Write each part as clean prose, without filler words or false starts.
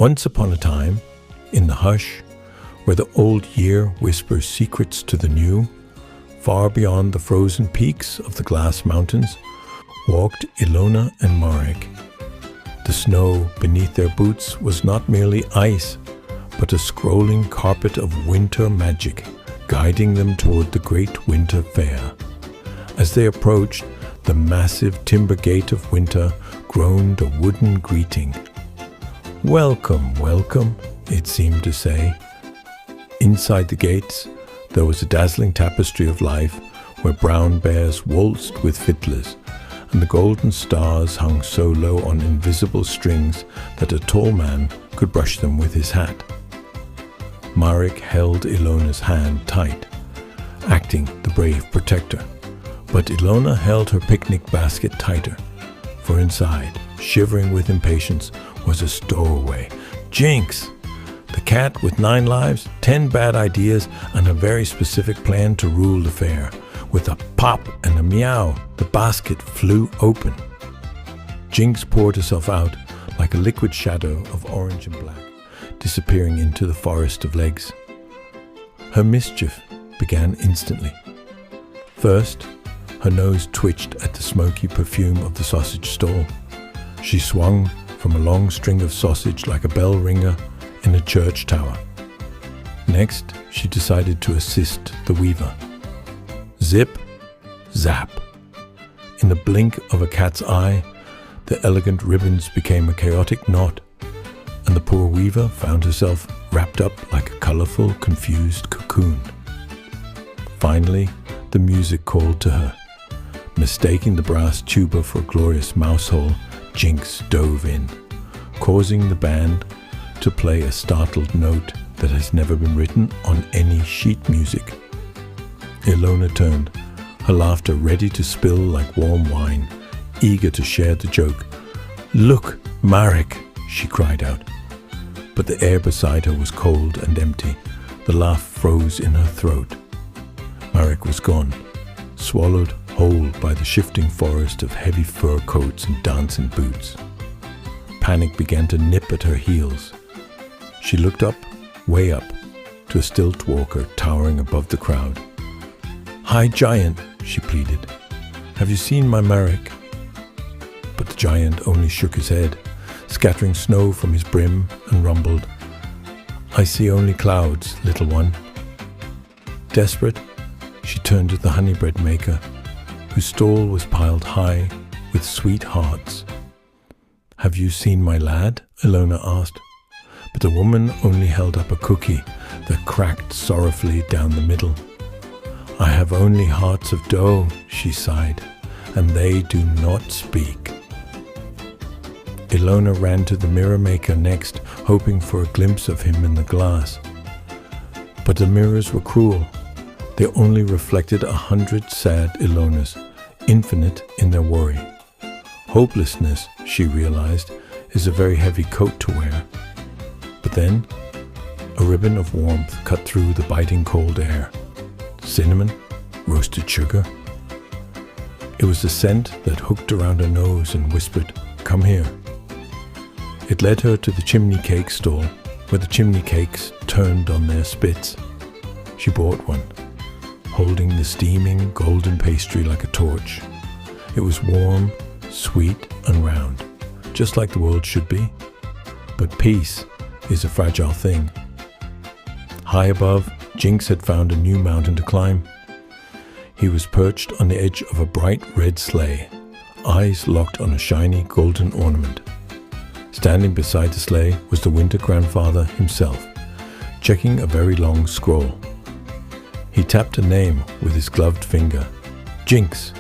Once upon a time, in the hush, where the old year whispers secrets to the new, far beyond the frozen peaks of the glass mountains, walked Ilona and Marek. The snow beneath their boots was not merely ice, but a scrolling carpet of winter magic, guiding them toward the great winter fair. As they approached, the massive timber gate of winter groaned a wooden greeting. "Welcome, welcome," it seemed to say. Inside the gates, there was a dazzling tapestry of life where brown bears waltzed with fiddlers, and the golden stars hung so low on invisible strings that a tall man could brush them with his hat. Marek held Ilona's hand tight, acting the brave protector, but Ilona held her picnic basket tighter, for inside, shivering with impatience, was a stowaway. Jinx! The cat with 9 lives, 10 bad ideas, and a very specific plan to rule the fair. With a pop and a meow, the basket flew open. Jinx poured herself out like a liquid shadow of orange and black, disappearing into the forest of legs. Her mischief began instantly. First, her nose twitched at the smoky perfume of the sausage stall. She swung from a long string of sausage like a bell ringer in a church tower. Next, she decided to assist the weaver. Zip, zap. In the blink of a cat's eye, the elegant ribbons became a chaotic knot, and the poor weaver found herself wrapped up like a colorful, confused cocoon. Finally, the music called to her. Mistaking the brass tuba for a glorious mouse hole, Jinx dove in, causing the band to play a startled note that has never been written on any sheet music. Ilona turned, her laughter ready to spill like warm wine, eager to share the joke. "Look, Marek!" she cried out. But the air beside her was cold and empty. The laugh froze in her throat. Marek was gone, swallowed whole by the shifting forest of heavy fur coats and dancing boots. Panic began to nip at her heels. She looked up, way up, to a stilt walker towering above the crowd. "Hi, giant," she pleaded. "Have you seen my Marek?" But the giant only shook his head, scattering snow from his brim, and rumbled, "I see only clouds, little one." Desperate, she turned to the honey bread maker, whose stall was piled high with sweet hearts. "Have you seen my lad?" Ilona asked. But the woman only held up a cookie that cracked sorrowfully down the middle. "I have only hearts of dough," she sighed, "and they do not speak." Ilona ran to the mirror maker next, hoping for a glimpse of him in the glass. But the mirrors were cruel. They only reflected 100 sad Ilonas, infinite in their worry. Hopelessness, she realized, is a very heavy coat to wear. But then, a ribbon of warmth cut through the biting cold air. Cinnamon, roasted sugar. It was the scent that hooked around her nose and whispered, "Come here." It led her to the Chimney Cake stall, where the chimney cakes turned on their spits. She bought one, holding the steaming golden pastry like a torch. It was warm, sweet, and round, just like the world should be. But peace is a fragile thing. High above, Jinx had found a new mountain to climb. He was perched on the edge of a bright red sleigh, eyes locked on a shiny golden ornament. Standing beside the sleigh was the winter grandfather himself, checking a very long scroll. He tapped a name with his gloved finger. "Jinx,"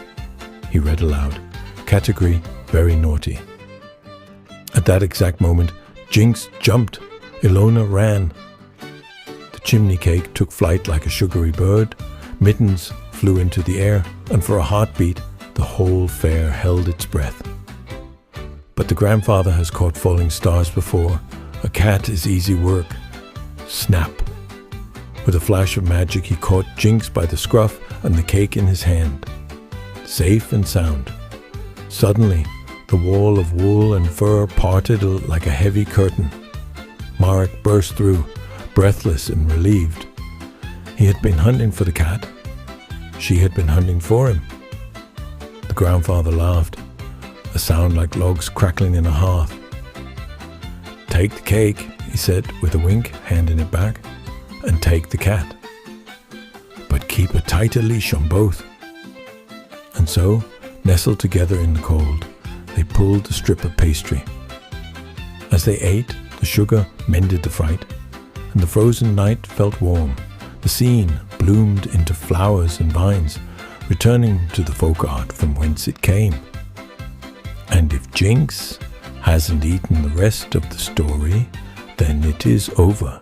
he read aloud. "Category, very naughty." At that exact moment, Jinx jumped. Ilona ran. The chimney cake took flight like a sugary bird. Mittens flew into the air, and for a heartbeat, the whole fair held its breath. But the grandfather has caught falling stars before. A cat is easy work. Snap. With a flash of magic, he caught Jinx by the scruff and the cake in his hand. Safe and sound. Suddenly, the wall of wool and fur parted like a heavy curtain. Marek burst through, breathless and relieved. He had been hunting for the cat. She had been hunting for him. The grandfather laughed, a sound like logs crackling in a hearth. "Take the cake," he said with a wink, handing it back, "and take the cat. But keep a tighter leash on both." And so, nestled together in the cold, they pulled the strip of pastry. As they ate, the sugar mended the fright, and the frozen night felt warm. The scene bloomed into flowers and vines, returning to the folk art from whence it came. And if Jinx hasn't eaten the rest of the story, then it is over.